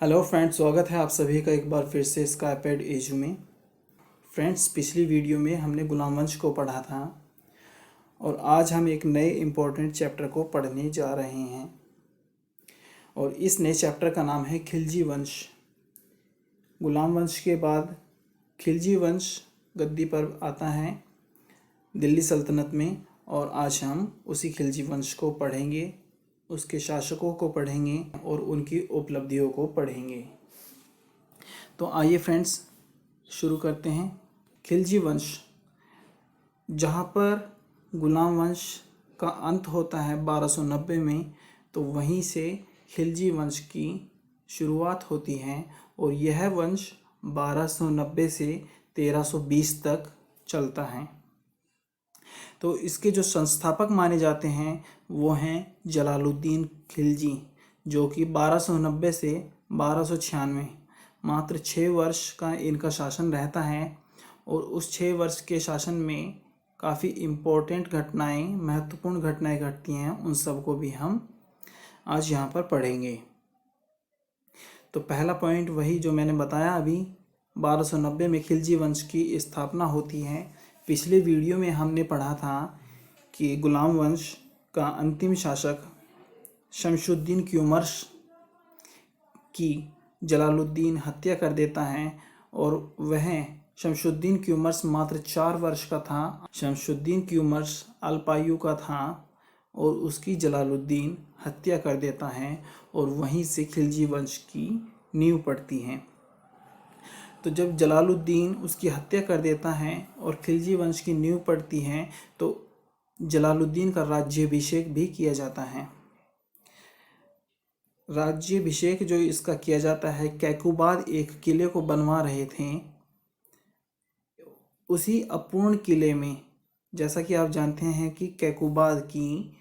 Hello friends, स्वागत है आप सभी का एक बार फिर से स्काईपैड एजू में। फ्रेंड्स, पिछली वीडियो में हमने गुलाम वंश को पढ़ा था और आज हम एक नए इम्पोर्टेंट चैप्टर को पढ़ने जा रहे हैं और इस नए चैप्टर का नाम है खिलजी वंश। गुलाम वंश के बाद खिलजी वंश गद्दी पर आता है दिल्ली सल्तनत में और आज हम उसी खिलजी वंश को पढ़ेंगे, उसके शासकों को पढ़ेंगे और उनकी उपलब्धियों को पढ़ेंगे। तो आइए फ्रेंड्स शुरू करते हैं। खिलजी वंश, जहाँ पर गुलाम वंश का अंत होता है 1290 में, तो वहीं से खिलजी वंश की शुरुआत होती है और यह वंश 1290 से 1320 तक चलता है। तो इसके जो संस्थापक माने जाते हैं वो हैं जलालुद्दीन खिलजी, जो कि 1290 से 1296 मात्र 6 वर्ष का इनका शासन रहता है और उस 6 वर्ष के शासन में काफ़ी इम्पोर्टेंट घटनाएं, महत्वपूर्ण घटनाएं घटती हैं। उन सब को भी हम आज यहाँ पर पढ़ेंगे। तो पहला पॉइंट वही जो मैंने बताया अभी, 1290 में खिलजी वंश की स्थापना होती है। पिछले वीडियो में हमने पढ़ा था कि गुलाम वंश का अंतिम शासक शमशुद्दीन क्यूमर्स की जलालुद्दीन हत्या कर देता है और वह शमशुद्दीन क्यूमर्स मात्र 4 वर्ष का था। शमशुद्दीन क्यूमर्स अल्पायु का था और उसकी जलालुद्दीन हत्या कर देता है और वहीं से खिलजी वंश की नींव पड़ती है। तो जब जलालुद्दीन उसकी हत्या कर देता है और खिलजी वंश की नींव पड़ती है तो जलालुद्दीन का राज्याभिषेक भी किया जाता है। राज्याभिषेक जो इसका किया जाता है, कैकुबाद एक किले को बनवा रहे थे, उसी अपूर्ण किले में, जैसा कि आप जानते हैं कि कैकुबाद की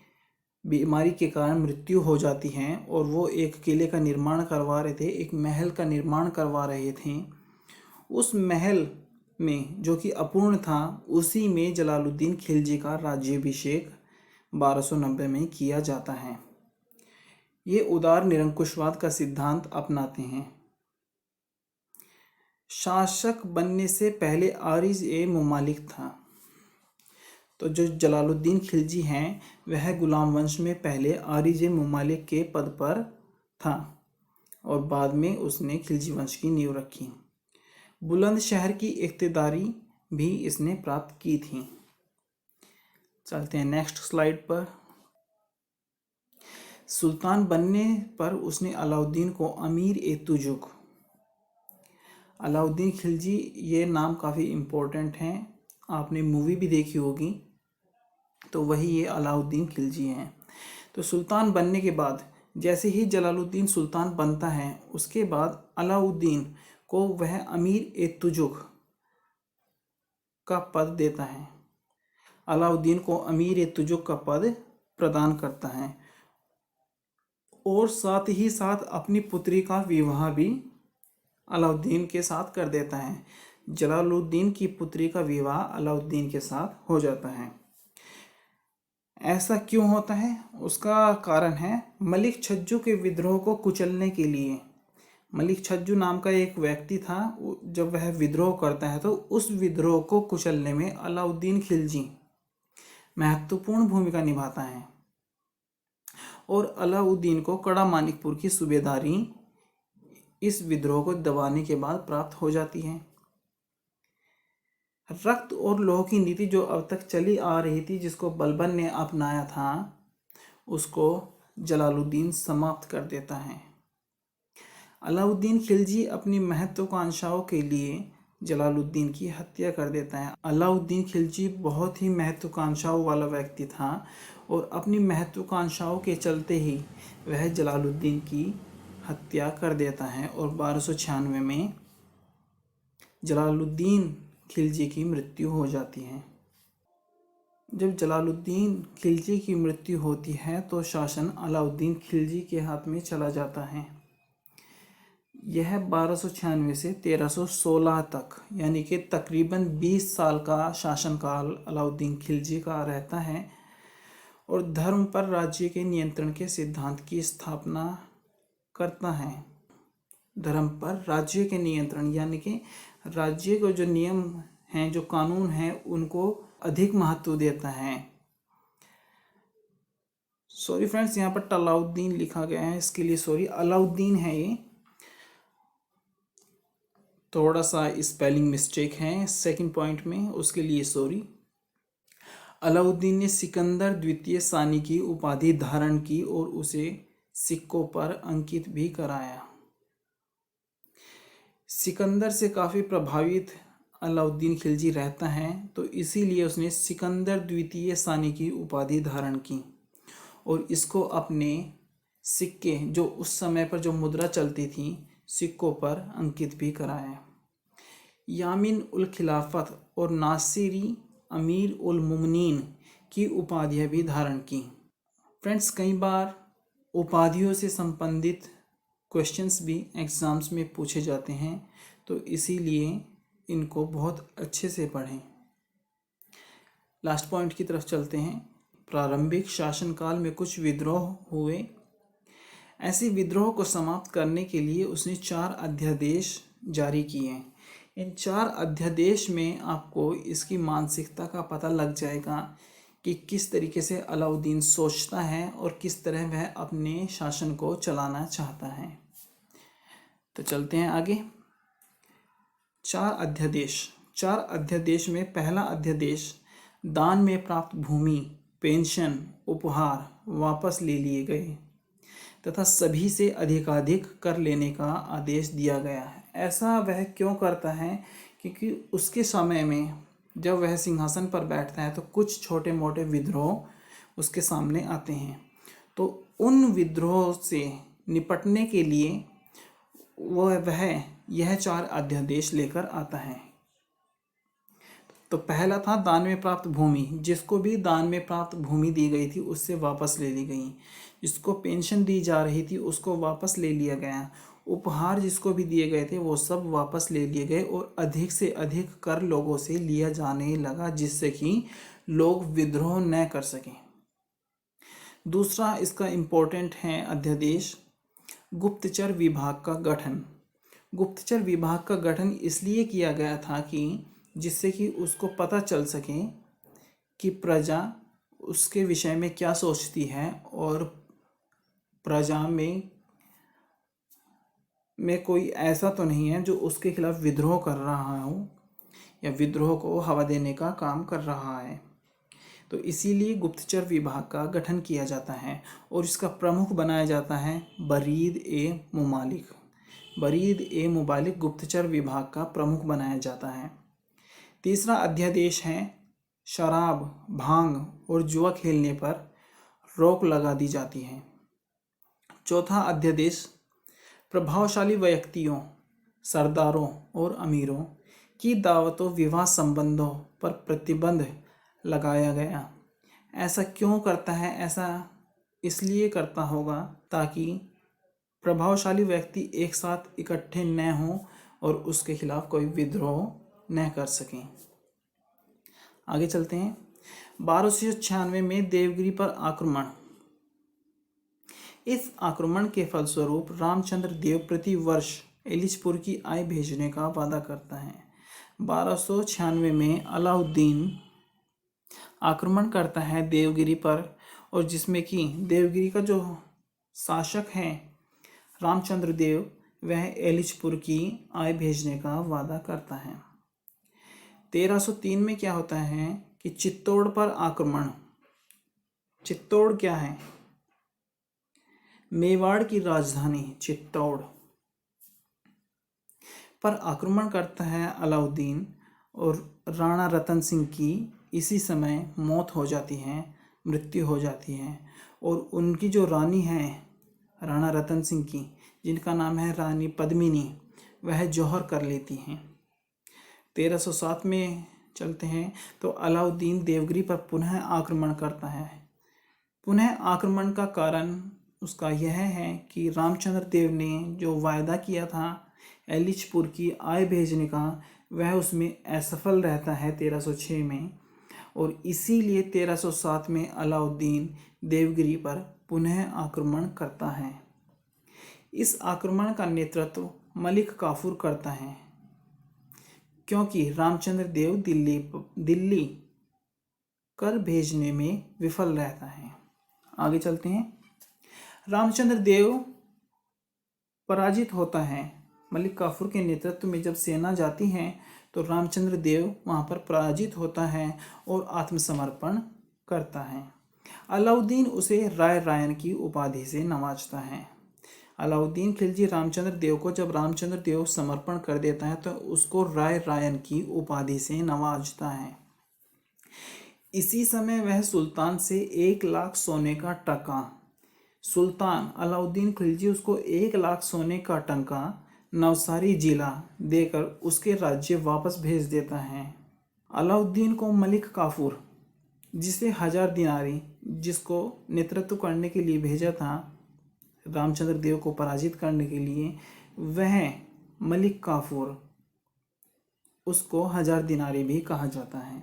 बीमारी के कारण मृत्यु हो जाती है और वो एक किले का निर्माण करवा रहे थे, एक महल का निर्माण करवा रहे थे। उस महल में जो कि अपूर्ण था, उसी में जलालुद्दीन खिलजी का राज्याभिषेक 1290 में किया जाता है। ये उदार निरंकुशवाद का सिद्धांत अपनाते हैं। शासक बनने से पहले आरिज ए मुमालिक था। तो जो जलालुद्दीन खिलजी हैं वह गुलाम वंश में पहले आरिज ए मुमालिक के पद पर था और बाद में उसने खिलजी वंश की नींव रखी। बुलंदशहर की इख्तियारी भी इसने प्राप्त की थी। चलते हैं नेक्स्ट स्लाइड पर। सुल्तान बनने पर उसने अलाउद्दीन को अमीर ए तुजुक, अलाउद्दीन खिलजी, ये नाम काफ़ी इम्पोर्टेंट हैं, आपने मूवी भी देखी होगी, तो वही ये अलाउद्दीन खिलजी हैं। तो सुल्तान बनने के बाद जैसे ही जलालुद्दीन सुल्तान बनता है, उसके बाद अलाउद्दीन को वह अमीर ए तुजुक का पद देता है, अलाउद्दीन को अमीर ए तुजुक का पद प्रदान करता है और साथ ही साथ अपनी पुत्री का विवाह भी अलाउद्दीन के साथ कर देता है। जलालुद्दीन की पुत्री का विवाह अलाउद्दीन के साथ हो जाता है। ऐसा क्यों होता है? उसका कारण है मलिक छज्जू के विद्रोह को कुचलने के लिए। मलिक छज्जू नाम का एक व्यक्ति था, जब वह विद्रोह करता है तो उस विद्रोह को कुचलने में अलाउद्दीन खिलजी महत्वपूर्ण भूमिका निभाता है और अलाउद्दीन को कड़ा मानिकपुर की सूबेदारी इस विद्रोह को दबाने के बाद प्राप्त हो जाती है। रक्त और लौह की नीति जो अब तक चली आ रही थी, जिसको बलबन ने अपनाया था, उसको जलालुद्दीन समाप्त कर देता है। अलाउद्दीन खिलजी अपनी महत्वाकांक्षाओं के लिए जलालुद्दीन की हत्या कर देता है। अलाउद्दीन खिलजी बहुत ही महत्वाकांक्षाओं वाला व्यक्ति था और अपनी महत्वाकांक्षाओं के चलते ही वह जलालुद्दीन की हत्या कर देता है और 1296 में जलालुद्दीन खिलजी की मृत्यु हो जाती है। जब जलालुद्दीन खिलजी की मृत्यु होती है तो शासन अलाउद्दीन खिलजी के हाथ में चला जाता है। यह 1296 से 1316 तक, यानी कि तकरीबन 20 साल का शासनकाल अलाउद्दीन खिलजी का रहता है और धर्म पर राज्य के नियंत्रण के सिद्धांत की स्थापना करता है। धर्म पर राज्य के नियंत्रण, यानी कि राज्य को जो नियम हैं, जो कानून हैं, उनको अधिक महत्व देता है। सॉरी फ्रेंड्स, यहाँ पर तलाउद्दीन लिखा गया है, इसके लिए सॉरी, अलाउद्दीन है ये, थोड़ा सा स्पेलिंग मिस्टेक है सेकंड पॉइंट में, उसके लिए सॉरी। अलाउद्दीन ने सिकंदर द्वितीय सानी की उपाधि धारण की और उसे सिक्कों पर अंकित भी कराया। सिकंदर से काफ़ी प्रभावित अलाउद्दीन खिलजी रहता है, तो इसीलिए उसने सिकंदर द्वितीय सानी की उपाधि धारण की और इसको अपने सिक्के, जो उस समय पर जो मुद्रा चलती थी, सिक्कों पर अंकित भी कराया। यामीन उल खिलाफत और नासिरी अमीर उल मुमनीन की उपाधियाँ भी धारण की। फ्रेंड्स, कई बार उपाधियों से संबंधित क्वेश्चंस भी एग्ज़ाम्स में पूछे जाते हैं, तो इसीलिए इनको बहुत अच्छे से पढ़ें। लास्ट पॉइंट की तरफ चलते हैं। प्रारंभिक शासनकाल में कुछ विद्रोह हुए। ऐसे विद्रोह को समाप्त करने के लिए उसने 4 अध्यादेश जारी किए। इन 4 अध्यादेश में आपको इसकी मानसिकता का पता लग जाएगा कि किस तरीके से अलाउद्दीन सोचता है और किस तरह वह अपने शासन को चलाना चाहता है। तो चलते हैं आगे। 4 अध्यादेश। 4 अध्यादेश में पहला अध्यादेश, दान में प्राप्त भूमि, पेंशन, उपहार वापस ले लिए गए तथा सभी से अधिकाधिक कर लेने का आदेश दिया गया है। ऐसा वह क्यों करता है? क्योंकि उसके समय में जब वह सिंहासन पर बैठता है तो कुछ छोटे मोटे विद्रोह उसके सामने आते हैं, तो उन विद्रोह से निपटने के लिए वह यह 4 अध्यादेश लेकर आता है। तो पहला था दान में प्राप्त भूमि, जिसको भी दान में प्राप्त भूमि दी गई थी उससे वापस ले ली गई। जिसको पेंशन दी जा रही थी उसको वापस ले लिया गया। उपहार जिसको भी दिए गए थे वो सब वापस ले लिए गए और अधिक से अधिक कर लोगों से लिया जाने लगा, जिससे कि लोग विद्रोह न कर सकें। दूसरा इसका इम्पोर्टेंट है अध्यादेश, गुप्तचर विभाग का गठन। गुप्तचर विभाग का गठन इसलिए किया गया था कि जिससे कि उसको पता चल सके कि प्रजा उसके विषय में क्या सोचती है और प्रजा में कोई ऐसा तो नहीं है जो उसके खिलाफ विद्रोह कर रहा हो या विद्रोह को हवा देने का काम कर रहा है। तो इसीलिए गुप्तचर विभाग का गठन किया जाता है और इसका प्रमुख बनाया जाता है बरीद ए मुमालिक। बरीद ए मुमालिक गुप्तचर विभाग का प्रमुख बनाया जाता है। तीसरा अध्यादेश है, शराब, भांग और जुआ खेलने पर रोक लगा दी जाती है। चौथा अध्यादेश, प्रभावशाली व्यक्तियों, सरदारों और अमीरों की दावतों विवाह संबंधों पर प्रतिबंध लगाया गया। ऐसा क्यों करता है? ऐसा इसलिए करता होगा ताकि प्रभावशाली व्यक्ति एक साथ इकट्ठे न हों और उसके खिलाफ कोई विद्रोह न कर सकें। आगे चलते हैं। 1296 में देवगिरी पर आक्रमण। इस आक्रमण के फलस्वरूप रामचंद्र देव प्रति वर्ष एलिचपुर की आय भेजने का वादा करता है। 1296 में अलाउद्दीन आक्रमण करता है देवगिरी पर, और जिसमें कि देवगिरी का जो शासक है रामचंद्र देव, वह एलिचपुर की आय भेजने का वादा करता है। 1303 में क्या होता है कि चित्तौड़ पर आक्रमण। चित्तौड़ क्या है? मेवाड़ की राजधानी चित्तौड़ पर आक्रमण करता है अलाउद्दीन और राणा रतन सिंह की इसी समय मौत हो जाती है, मृत्यु हो जाती है। और उनकी जो रानी है राणा रतन सिंह की, जिनका नाम है रानी पद्मिनी, वह जौहर कर लेती हैं। 1307 में चलते हैं तो अलाउद्दीन देवगिरी पर पुनः आक्रमण करता है। पुनः आक्रमण का कारण उसका यह है कि रामचंद्र देव ने जो वायदा किया था एलिचपुर की आय भेजने का, वह उसमें असफल रहता है 1306 में, और इसीलिए 1307 में अलाउद्दीन देवगिरी पर पुनः आक्रमण करता है। इस आक्रमण का नेतृत्व मलिक काफूर करता है, क्योंकि रामचंद्र देव दिल्ली कर भेजने में विफल रहता है। आगे चलते हैं। रामचंद्र देव पराजित होता है। मलिक काफूर के नेतृत्व में जब सेना जाती है तो रामचंद्र देव वहां पर पराजित होता है और आत्मसमर्पण करता है। अलाउद्दीन उसे राय रायन की उपाधि से नवाजता है। अलाउद्दीन खिलजी रामचंद्र देव को जब रामचंद्र देव समर्पण कर देता है तो उसको राय रायन की उपाधि से नवाजता है। इसी समय वह सुल्तान से 1 लाख सोने का टका, सुल्तान अलाउद्दीन खिलजी उसको 1 लाख सोने का टंका नवसारी जिला देकर उसके राज्य वापस भेज देता है। अलाउद्दीन को मलिक काफूर, जिसे 1000 दिनारी, जिसको नेतृत्व करने के लिए भेजा था रामचंद्र देव को पराजित करने के लिए, वह मलिक काफूर, उसको 1000 दिनारी भी कहा जाता है।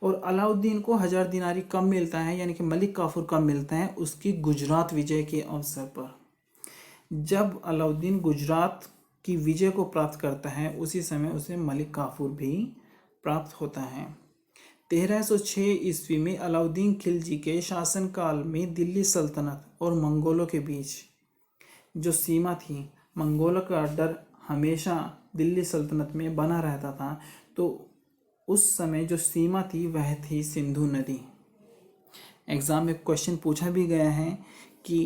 और अलाउद्दीन को 1000 दिनारी कब मिलता है, यानी कि मलिक काफूर कब मिलता है, उसकी गुजरात विजय के अवसर पर। जब अलाउद्दीन गुजरात की विजय को प्राप्त करता है उसी समय उसे मलिक काफूर भी प्राप्त होता है। 1306 ईस्वी में अलाउद्दीन खिलजी के शासनकाल में दिल्ली सल्तनत और मंगोलों के बीच जो सीमा थी, मंगोलों का डर हमेशा दिल्ली सल्तनत में बना रहता था, तो उस समय जो सीमा थी वह थी सिंधु नदी। एग्ज़ाम में क्वेश्चन पूछा भी गया है कि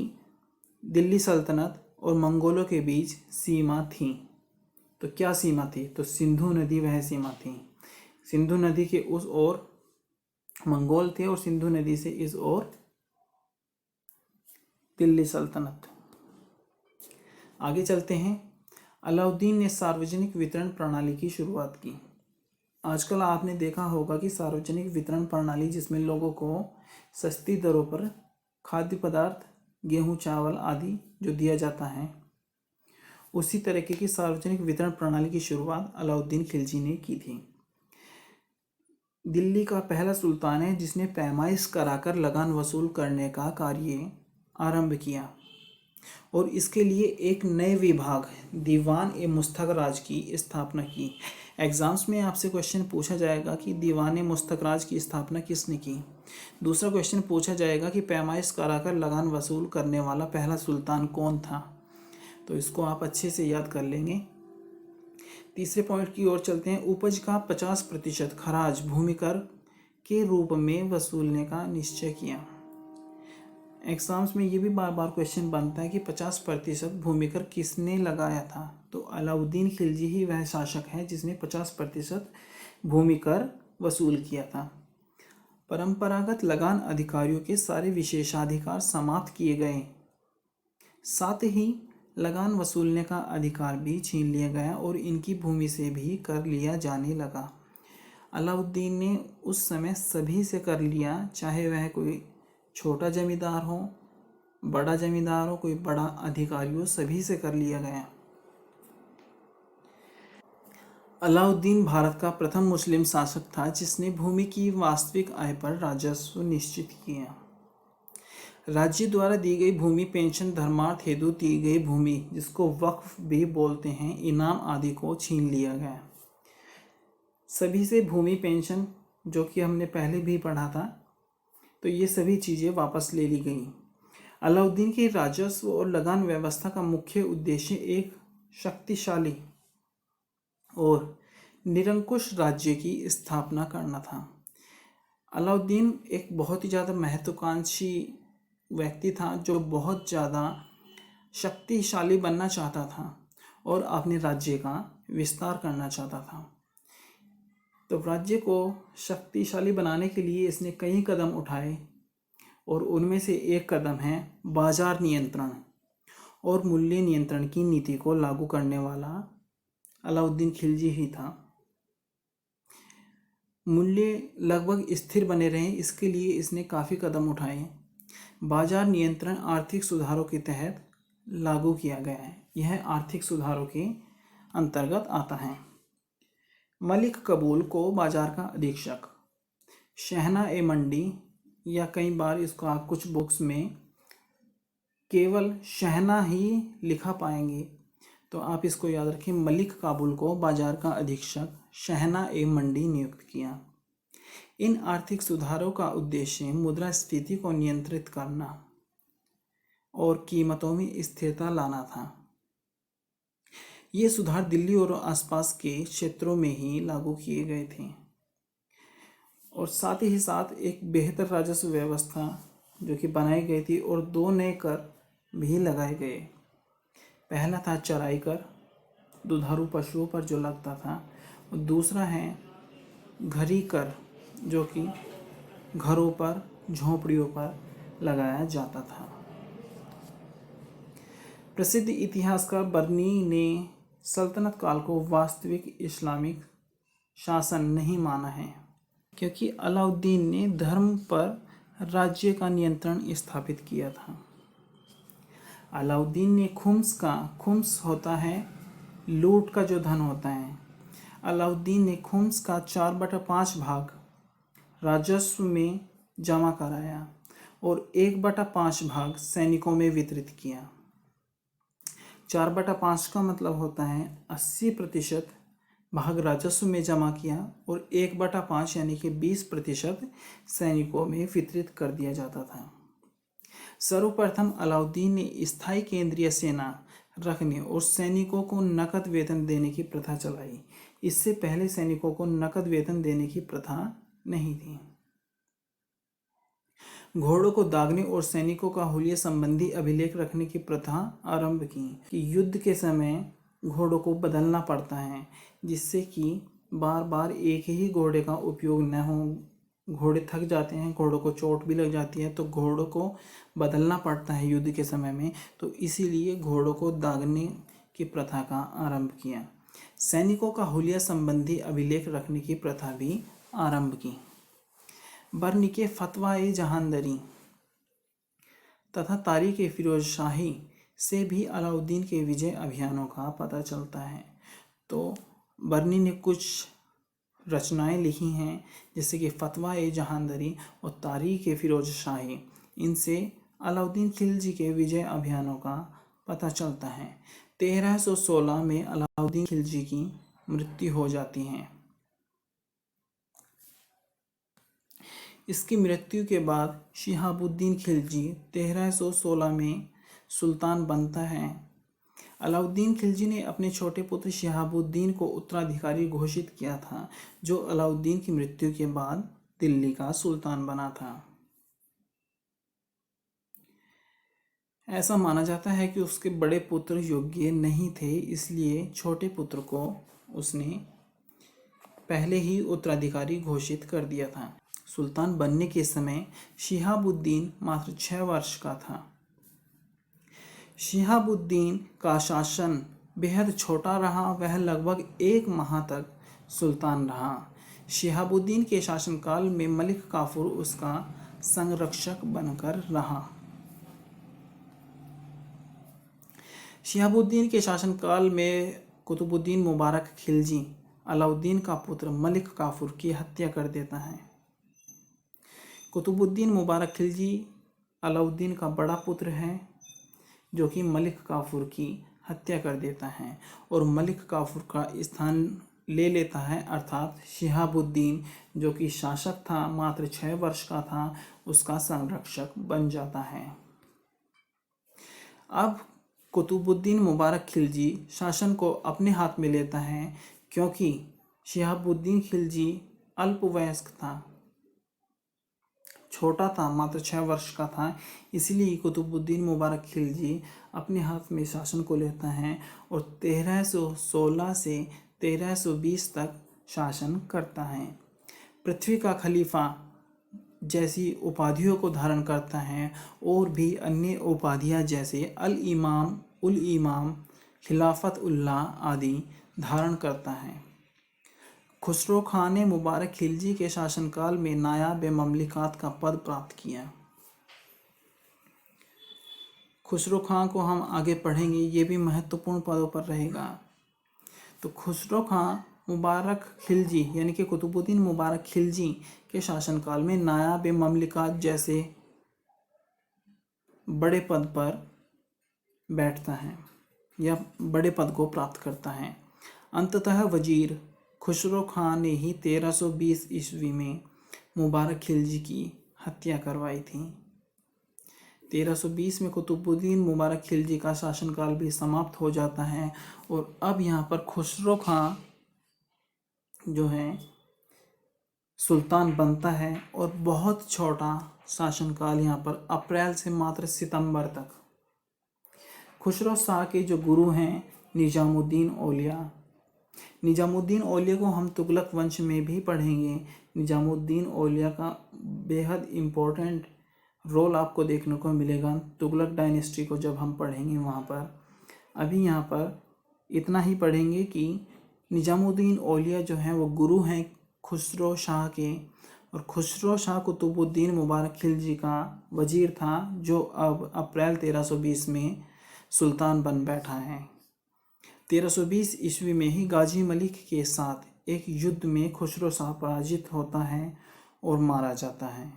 दिल्ली सल्तनत और मंगोलों के बीच सीमा थी, तो क्या सीमा थी, तो सिंधु नदी वह सीमा थी। सिंधु नदी के उस ओर मंगोल थे और सिंधु नदी से इस ओर दिल्ली सल्तनत। आगे चलते हैं। अलाउद्दीन ने सार्वजनिक वितरण प्रणाली की शुरुआत की। आजकल आपने देखा होगा कि सार्वजनिक वितरण प्रणाली, जिसमें लोगों को सस्ती दरों पर खाद्य पदार्थ, गेहूं, चावल आदि जो दिया जाता है, उसी तरीके की सार्वजनिक वितरण प्रणाली की शुरुआत अलाउद्दीन खिलजी ने की थी। दिल्ली का पहला सुल्तान है जिसने पैमाइश कराकर लगान वसूल करने का कार्य आरंभ किया और इसके लिए एक नए विभाग दीवान ए मुस्तखराज की स्थापना की। एग्जाम्स में आपसे क्वेश्चन पूछा जाएगा कि दीवान ए मुस्तखराज की स्थापना किसने की। दूसरा क्वेश्चन पूछा जाएगा कि पैमाइश कराकर लगान वसूल करने वाला पहला सुल्तान कौन था, तो इसको आप अच्छे से याद कर लेंगे। तीसरे पॉइंट की ओर चलते हैं। उपज का 50% खराज भूमि कर के रूप में वसूलने का निश्चय किया। एग्जाम्स में ये भी बार बार क्वेश्चन बनता है कि 50% भूमि कर किसने लगाया था, तो अलाउद्दीन खिलजी ही वह शासक है जिसने 50% भूमि कर वसूल किया था। परंपरागत लगान अधिकारियों के सारे विशेषाधिकार समाप्त किए गए, साथ ही लगान वसूलने का अधिकार भी छीन लिया गया और इनकी भूमि से भी कर लिया जाने लगा। अलाउद्दीन ने उस समय सभी से कर लिया, चाहे वह कोई छोटा जमींदार हो, बड़ा जमींदार हो, कोई बड़ा अधिकारी हो, सभी से कर लिया गया। अलाउद्दीन भारत का प्रथम मुस्लिम शासक था जिसने भूमि की वास्तविक आय पर राजस्व निश्चित किया। राज्य द्वारा दी गई भूमि, पेंशन, धर्मार्थ हेतु दी गई भूमि, जिसको वक्फ भी बोलते हैं, इनाम आदि को छीन लिया गया। सभी से भूमि, पेंशन, जो कि हमने पहले भी पढ़ा था, तो ये सभी चीज़ें वापस ले ली गई। अलाउद्दीन की राजस्व और लगान व्यवस्था का मुख्य उद्देश्य एक शक्तिशाली और निरंकुश राज्य की स्थापना करना था। अलाउद्दीन एक बहुत ही ज़्यादा महत्वाकांक्षी व्यक्ति था जो बहुत ज़्यादा शक्तिशाली बनना चाहता था और अपने राज्य का विस्तार करना चाहता था। तो राज्य को शक्तिशाली बनाने के लिए इसने कई कदम उठाए और उनमें से एक कदम है बाजार नियंत्रण और मूल्य नियंत्रण की नीति को लागू करने वाला अलाउद्दीन खिलजी ही था। मूल्य लगभग स्थिर बने रहें, इसके लिए इसने काफ़ी कदम उठाए। बाजार नियंत्रण आर्थिक सुधारों के तहत लागू किया गया है, यह आर्थिक सुधारों के अंतर्गत आता है। मलिक कबूल को बाजार का अधीक्षक, शहना ए मंडी, या कई बार इसको आप कुछ बुक्स में केवल शहना ही लिखा पाएंगे। तो आप इसको याद रखें, मलिक काबुल को बाजार का अधीक्षक शहना ए मंडी नियुक्त किया। इन आर्थिक सुधारों का उद्देश्य मुद्रास्फीति को नियंत्रित करना और कीमतों में स्थिरता लाना था। ये सुधार दिल्ली और आसपास के क्षेत्रों में ही लागू किए गए थे और साथ ही साथ एक बेहतर राजस्व व्यवस्था जो कि बनाई गई थी और 2 नए कर भी लगाए गए। पहला था चराई कर, दुधारू पशुओं पर जो लगता था, और दूसरा है घरी कर जो कि घरों पर, झोंपड़ियों पर लगाया जाता था। प्रसिद्ध इतिहासकार बर्नी ने सल्तनत काल को वास्तविक इस्लामिक शासन नहीं माना है, क्योंकि अलाउद्दीन ने धर्म पर राज्य का नियंत्रण स्थापित किया था। अलाउद्दीन ने खुम्स होता है लूट का जो धन होता है, अलाउद्दीन ने खुम्स का 4/5 भाग राजस्व में जमा कराया और 1/5 भाग सैनिकों में वितरित किया। 4/5 का मतलब होता है 80% भाग राजस्व में जमा किया और 1/5 यानी कि 20% सैनिकों में वितरित कर दिया जाता था। सर्वप्रथम अलाउद्दीन ने स्थायी केंद्रीय सेना रखने और सैनिकों को नकद वेतन देने की प्रथा चलाई। इससे पहले सैनिकों को नकद वेतन देने की प्रथा नहीं थी। घोड़ों को दागने और सैनिकों का हुलिया संबंधी अभिलेख रखने की प्रथा आरंभ की कि युद्ध के समय घोड़ों को बदलना पड़ता है, जिससे कि बार बार एक ही घोड़े का उपयोग न हो। घोड़े थक जाते हैं, घोड़ों को चोट भी लग जाती है, तो घोड़ों को बदलना पड़ता है युद्ध के समय में, तो इसीलिए घोड़ों को दागने की प्रथा का आरंभ किया। सैनिकों का हुलिया संबंधी अभिलेख रखने की प्रथा भी आरंभ की। बर्नी के फतवा-ए जहांदरी तथा तारीख फिरोज शाही से भी अलाउद्दीन के विजय अभियानों का पता चलता है। तो बर्नी ने कुछ रचनाएं लिखी हैं, जैसे कि फतवा-ए जहांदरी और तारीख फिरोज शाही। इनसे अलाउद्दीन खिलजी के विजय अभियानों का पता चलता है। 1316 में अलाउद्दीन खिलजी की मृत्यु हो जाती है। इसकी मृत्यु के बाद शिहाबुद्दीन खिलजी 1316 में सुल्तान बनता है। अलाउद्दीन खिलजी ने अपने छोटे पुत्र शिहाबुद्दीन को उत्तराधिकारी घोषित किया था, जो अलाउद्दीन की मृत्यु के बाद दिल्ली का सुल्तान बना था। ऐसा माना जाता है कि उसके बड़े पुत्र योग्य नहीं थे, इसलिए छोटे पुत्र को उसने पहले ही उत्तराधिकारी घोषित कर दिया था। सुल्तान बनने के समय शिहाबुद्दीन मात्र 6 वर्ष का था। शिहाबुद्दीन का शासन बेहद छोटा रहा, वह लगभग 1 माह तक सुल्तान रहा। शिहाबुद्दीन के शासनकाल में मलिक काफूर उसका संरक्षक बनकर रहा। शिहाबुद्दीन के शासनकाल में कुतुबुद्दीन मुबारक खिलजी अलाउद्दीन का पुत्र मलिक काफूर की हत्या कर देता है। कुतुबुद्दीन मुबारक खिलजी अलाउद्दीन का बड़ा पुत्र है, जो कि मलिक काफूर की हत्या कर देता है और मलिक काफूर का स्थान ले लेता है, अर्थात शिहाबुद्दीन जो कि शासक था, मात्र 6 वर्ष का था, उसका संरक्षक बन जाता है। अब कुतुबुद्दीन मुबारक खिलजी शासन को अपने हाथ में लेता है, क्योंकि शिहाबुद्दीन खिलजी अल्पवयस्क था, छोटा था, मात्र 6 वर्ष का था। इसलिए कुतुबुद्दीन मुबारक खिलजी अपने हाथ में शासन को लेता है और 1316 से 1320 तक शासन करता है। पृथ्वी का खलीफा जैसी उपाधियों को धारण करता है और भी अन्य उपाधियां जैसे अल इमाम, उल इमाम, खिलाफत उल्लाह आदि धारण करता है। खुसरो खां ने मुबारक खिलजी के शासनकाल में नायाब ममलिकात का पद प्राप्त किया। खुसरो खां को हम आगे पढ़ेंगे, ये भी महत्वपूर्ण पदों पर रहेगा। तो खुसरो खां मुबारक खिलजी यानी कि कुतुबुद्दीन मुबारक खिलजी के शासनकाल में नायाब ममलिकात जैसे बड़े पद पर बैठता है या बड़े पद को प्राप्त करता है। अंततः वजीर खुसरो खां ने ही 1320 ईस्वी में मुबारक खिलजी की हत्या करवाई थी। 1320 में कुतुबुद्दीन मुबारक खिलजी का शासनकाल भी समाप्त हो जाता है और अब यहाँ पर खुसरो खां जो है सुल्तान बनता है और बहुत छोटा शासनकाल यहाँ पर अप्रैल से मात्र सितंबर तक। खुसरो शाह के जो गुरु हैं निजामुद्दीन औलिया, निजामुद्दीन औलिया को हम तुगलक वंश में भी पढ़ेंगे। निजामुद्दीन औलिया का बेहद इम्पोर्टेंट रोल आपको देखने को मिलेगा तुगलक डायनेस्टी को जब हम पढ़ेंगे वहाँ पर। अभी यहाँ पर इतना ही पढ़ेंगे कि निजामुद्दीन औलिया जो हैं वो गुरु हैं खुसरो शाह के, और खुसरो शाह कुतुबुद्दीन मुबारक खिलजी का वजीर था जो अब अप्रैल 1320 में सुल्तान बन बैठा है। 1320 ईस्वी में ही गाजी मलिक के साथ एक युद्ध में खुसरो शाह पराजित होता है और मारा जाता है।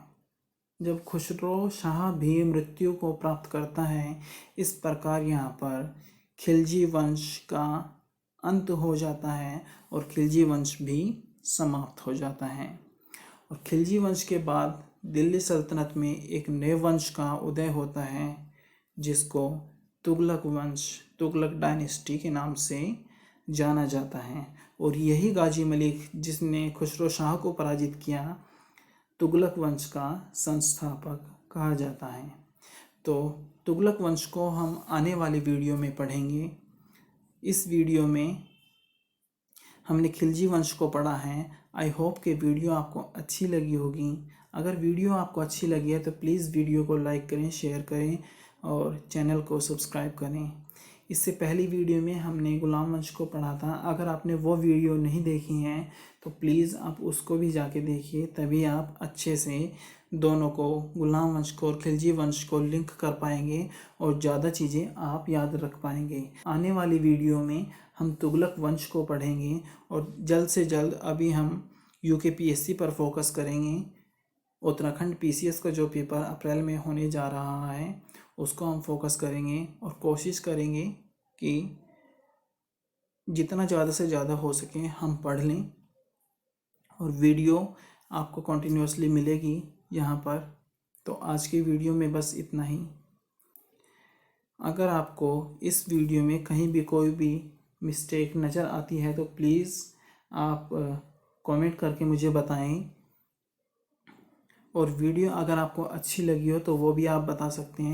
जब खुसरो शाह भी मृत्यु को प्राप्त करता है, इस प्रकार यहाँ पर खिलजी वंश का अंत हो जाता है और खिलजी वंश भी समाप्त हो जाता है। और खिलजी वंश के बाद दिल्ली सल्तनत में एक नए वंश का उदय होता है जिसको तुगलक वंश, तुगलक डायनेस्टी के नाम से जाना जाता है। और यही गाजी मलिक जिसने खुसरो शाह को पराजित किया, तुगलक वंश का संस्थापक कहा जाता है। तो तुगलक वंश को हम आने वाली वीडियो में पढ़ेंगे। इस वीडियो में हमने खिलजी वंश को पढ़ा है। आई होप कि वीडियो आपको अच्छी लगी होगी। अगर वीडियो आपको अच्छी लगी है तो प्लीज़ वीडियो को लाइक करें, शेयर करें और चैनल को सब्सक्राइब करें। इससे पहली वीडियो में हमने गुलाम वंश को पढ़ा था। अगर आपने वो वीडियो नहीं देखी हैं तो प्लीज़ आप उसको भी जाके देखिए, तभी आप अच्छे से दोनों को, गुलाम वंश को और खिलजी वंश को लिंक कर पाएंगे और ज़्यादा चीज़ें आप याद रख पाएंगे। आने वाली वीडियो में हम तुगलक वंश को पढ़ेंगे और जल्द से जल्द अभी हम यूकेपीएससी पर फोकस करेंगे। उत्तराखंड पीसीएस का जो पेपर अप्रैल में होने जा रहा है उसको हम फोकस करेंगे और कोशिश करेंगे कि जितना ज़्यादा से ज़्यादा हो सके हम पढ़ लें। और वीडियो आपको कंटिन्यूअसली मिलेगी यहाँ पर। तो आज की वीडियो में बस इतना ही। अगर आपको इस वीडियो में कहीं भी कोई भी मिस्टेक नज़र आती है तो प्लीज़ आप कमेंट करके मुझे बताएं। और वीडियो अगर आपको अच्छी लगी हो तो वो भी आप बता सकते हैं।